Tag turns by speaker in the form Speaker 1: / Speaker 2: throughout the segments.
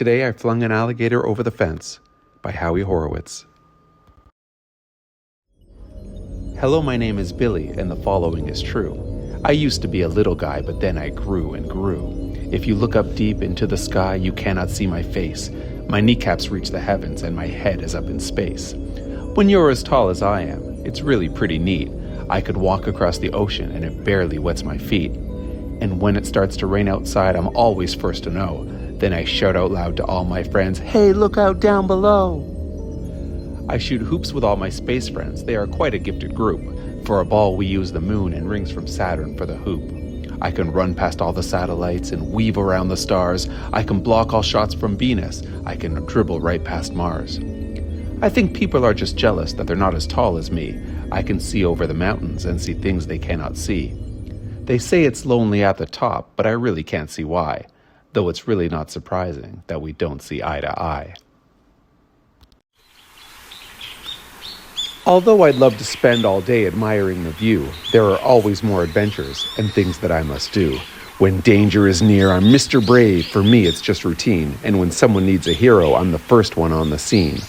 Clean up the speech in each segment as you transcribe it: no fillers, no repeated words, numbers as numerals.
Speaker 1: Today I flung an alligator over the fence by Howie Horowitz. Hello, my name is Billy, and the following is true. I used to be a little guy, but then I grew and grew. If you look up deep into the sky, you cannot see my face. My kneecaps reach the heavens, and my head is up in space. When you're as tall as I am, it's really pretty neat. I could walk across the ocean, and it barely wets my feet. And when it starts to rain outside, I'm always first to know. Then I shout out loud to all my friends, "Hey, look out down below!" I shoot hoops with all my space friends. They are quite a gifted group. For a ball, we use the moon and rings from Saturn for the hoop. I can run past all the satellites and weave around the stars. I can block all shots from Venus. I can dribble right past Mars. I think people are just jealous that they're not as tall as me. I can see over the mountains and see things they cannot see. They say it's lonely at the top, but I really can't see why. Though it's really not surprising that we don't see eye to eye. Although I'd love to spend all day admiring the view, there are always more adventures and things that I must do. When danger is near, I'm Mr. Brave. For me, it's just routine. And when someone needs a hero, I'm the first one on the scene.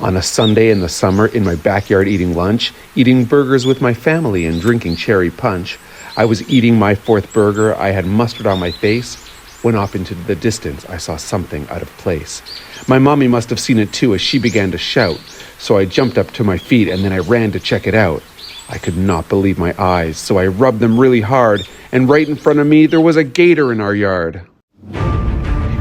Speaker 1: On a Sunday in the summer, in my backyard eating lunch, eating burgers with my family and drinking cherry punch, I was eating my fourth burger. I had mustard on my face. When off into the distance, I saw something out of place. My mommy must have seen it too as she began to shout. So I jumped up to my feet and then I ran to check it out. I could not believe my eyes, so I rubbed them really hard, and right in front of me, there was a gator in our yard.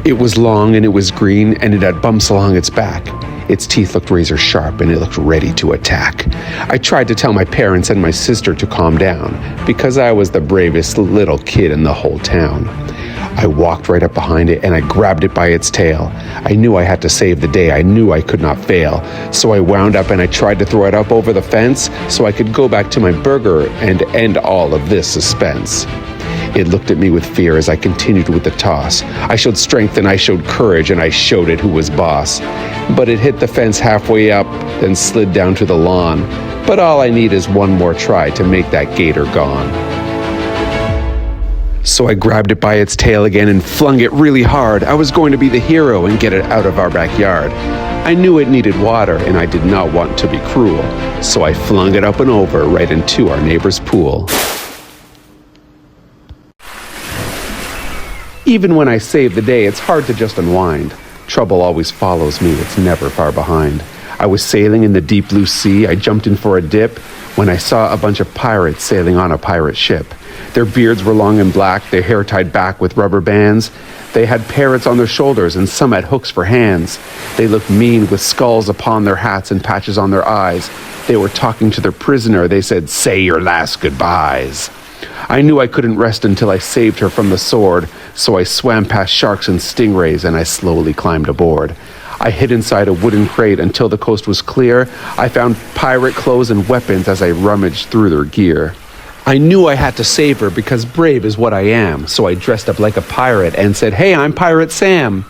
Speaker 1: It was long and it was green and it had bumps along its back. Its teeth looked razor sharp and it looked ready to attack. I tried to tell my parents and my sister to calm down because I was the bravest little kid in the whole town. I walked right up behind it and I grabbed it by its tail. I knew I had to save the day. I knew I could not fail. So I wound up and I tried to throw it up over the fence so I could go back to my burger and end all of this suspense. It looked at me with fear as I continued with the toss. I showed strength and I showed courage and I showed it who was boss. But it hit the fence halfway up, then slid down to the lawn. But all I need is one more try to make that gator gone. So I grabbed it by its tail again and flung it really hard. I was going to be the hero and get it out of our backyard. I knew it needed water and I did not want to be cruel. So I flung it up and over right into our neighbor's pool. Even when I save the day, it's hard to just unwind. Trouble always follows me, it's never far behind. I was sailing in the deep blue sea, I jumped in for a dip, when I saw a bunch of pirates sailing on a pirate ship. Their beards were long and black, their hair tied back with rubber bands. They had parrots on their shoulders and some had hooks for hands. They looked mean with skulls upon their hats and patches on their eyes. They were talking to their prisoner, they said, "Say your last goodbyes." I knew I couldn't rest until I saved her from the sword, so I swam past sharks and stingrays and I slowly climbed aboard. I hid inside a wooden crate until the coast was clear. I found pirate clothes and weapons as I rummaged through their gear. I knew I had to save her because brave is what I am, so I dressed up like a pirate and said, "Hey, I'm Pirate Sam."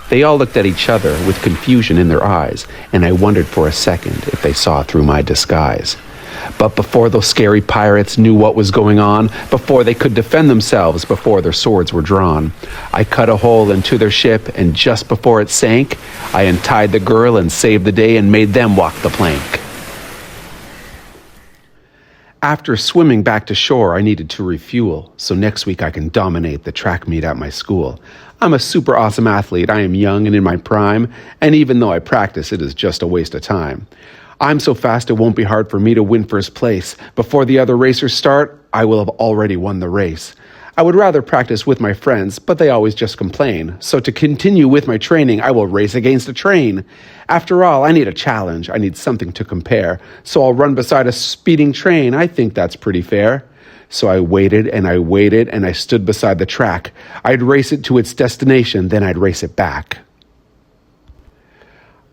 Speaker 1: They all looked at each other with confusion in their eyes, and I wondered for a second if they saw through my disguise. But before those scary pirates knew what was going on, before they could defend themselves, before their swords were drawn, I cut a hole into their ship, and just before it sank, I untied the girl and saved the day and made them walk the plank. After swimming back to shore, I needed to refuel, so next week I can dominate the track meet at my school. I'm a super awesome athlete, I am young and in my prime, and even though I practice, it is just a waste of time. I'm so fast it won't be hard for me to win first place. Before the other racers start, I will have already won the race. I would rather practice with my friends, but they always just complain. So to continue with my training, I will race against a train. After all, I need a challenge. I need something to compare. So I'll run beside a speeding train. I think that's pretty fair. So I waited and I stood beside the track. I'd race it to its destination, then I'd race it back.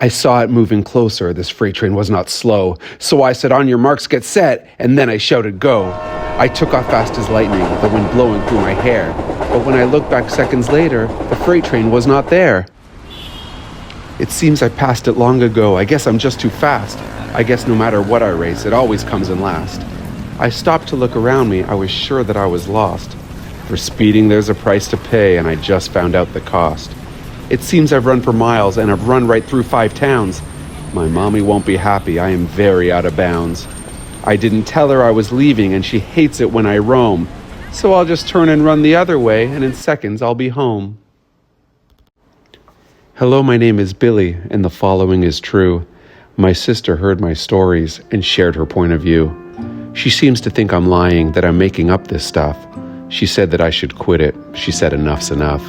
Speaker 1: I saw it moving closer. This freight train was not slow. So I said, "On your marks, get set," and then I shouted, "Go." I took off fast as lightning, the wind blowing through my hair. But when I looked back seconds later, the freight train was not there. It seems I passed it long ago. I guess I'm just too fast. I guess no matter what I race, it always comes in last. I stopped to look around me. I was sure that I was lost. For speeding, there's a price to pay, and I just found out the cost. It seems I've run for miles, and I've run right through 5 towns. My mommy won't be happy. I am very out of bounds. I didn't tell her I was leaving, and she hates it when I roam. So I'll just turn and run the other way, and in seconds I'll be home. Hello, my name is Billy, and the following is true. My sister heard my stories and shared her point of view. She seems to think I'm lying, that I'm making up this stuff. She said that I should quit it. She said enough's enough.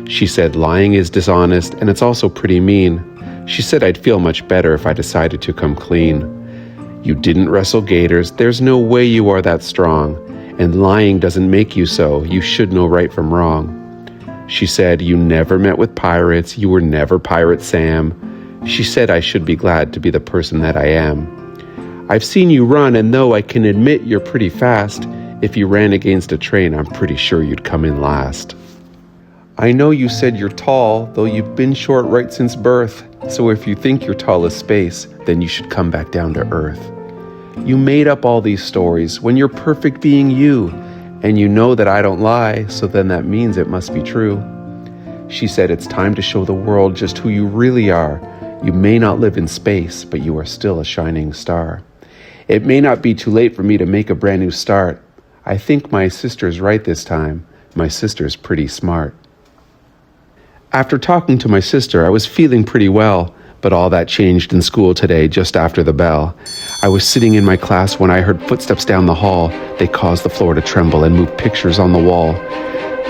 Speaker 1: She said lying is dishonest, and it's also pretty mean. She said I'd feel much better if I decided to come clean. You didn't wrestle gators. There's no way you are that strong. And lying doesn't make you so. You should know right from wrong. She said, you never met with pirates. You were never Pirate Sam. She said I should be glad to be the person that I am. I've seen you run, and though I can admit you're pretty fast, if you ran against a train, I'm pretty sure you'd come in last. I know you said you're tall, though you've been short right since birth. So if you think you're tall as space, then you should come back down to earth. You made up all these stories when you're perfect being you. And you know that I don't lie, so then that means it must be true. She said it's time to show the world just who you really are. You may not live in space, but you are still a shining star. It may not be too late for me to make a brand new start. I think my sister's right this time. My sister's pretty smart. After talking to my sister, I was feeling pretty well, but all that changed in school today just after the bell. I was sitting in my class when I heard footsteps down the hall. They caused the floor to tremble and move pictures on the wall.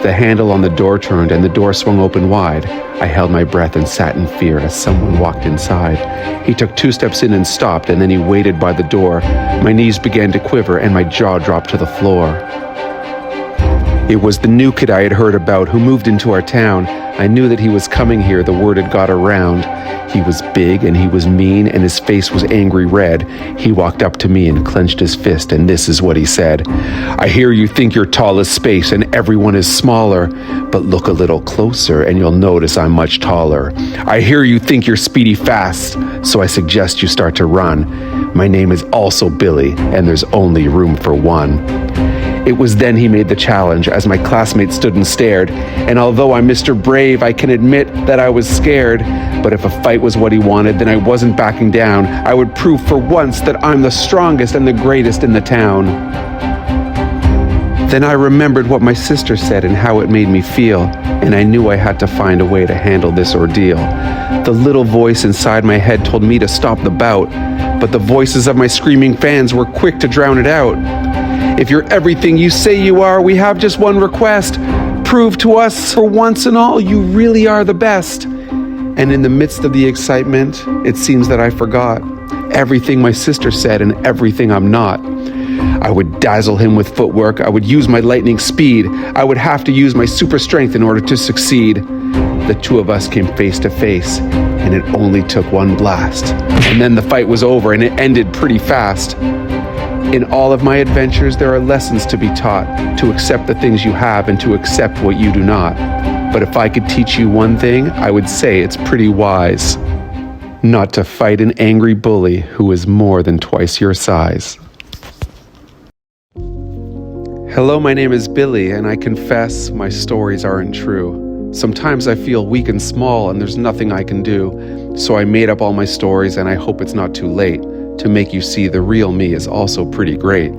Speaker 1: The handle on the door turned and the door swung open wide. I held my breath and sat in fear as someone walked inside. He took 2 steps in and stopped, and then he waited by the door. My knees began to quiver and my jaw dropped to the floor. It was the new kid I had heard about who moved into our town. I knew that he was coming here. The word had got around. He was big and he was mean and his face was angry red. He walked up to me and clenched his fist, and this is what he said. I hear you think you're tall as space and everyone is smaller, but look a little closer and you'll notice I'm much taller. I hear you think you're speedy fast, so I suggest you start to run. My name is also Billy, and there's only room for one. It was then he made the challenge as my classmates stood and stared. And although I'm Mr. Brave, I can admit that I was scared. But if a fight was what he wanted, then I wasn't backing down. I would prove for once that I'm the strongest and the greatest in the town. Then I remembered what my sister said and how it made me feel, and I knew I had to find a way to handle this ordeal. The little voice inside my head told me to stop the bout, but the voices of my screaming fans were quick to drown it out. If you're everything you say you are, we have just one request. Prove to us for once and all you really are the best. And in the midst of the excitement, it seems that I forgot everything my sister said and everything I'm not. I would dazzle him with footwork. I would use my lightning speed. I would have to use my super strength in order to succeed. The two of us came face to face, and it only took one blast. And then the fight was over, and it ended pretty fast. In all of my adventures, there are lessons to be taught, to accept the things you have and to accept what you do not. But if I could teach you one thing, I would say it's pretty wise not to fight an angry bully who is more than twice your size. Hello, my name is Billy, and I confess my stories aren't true. Sometimes I feel weak and small, and there's nothing I can do. So I made up all my stories, and I hope it's not too late to make you see the real me is also pretty great.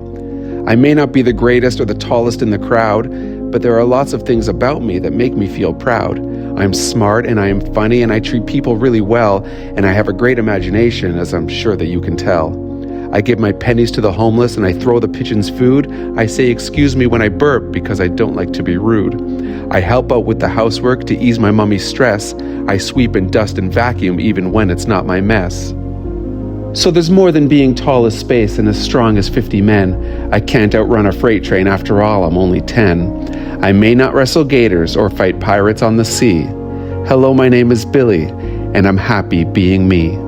Speaker 1: I may not be the greatest or the tallest in the crowd, but there are lots of things about me that make me feel proud. I'm smart and I am funny and I treat people really well, and I have a great imagination, as I'm sure that you can tell. I give my pennies to the homeless and I throw the pigeons food. I say excuse me when I burp because I don't like to be rude. I help out with the housework to ease my mummy's stress. I sweep and dust and vacuum even when it's not my mess. So there's more than being tall as space and as strong as 50 men. I can't outrun a freight train, after all, I'm only 10. I may not wrestle gators or fight pirates on the sea. Hello, my name is Billy, and I'm happy being me.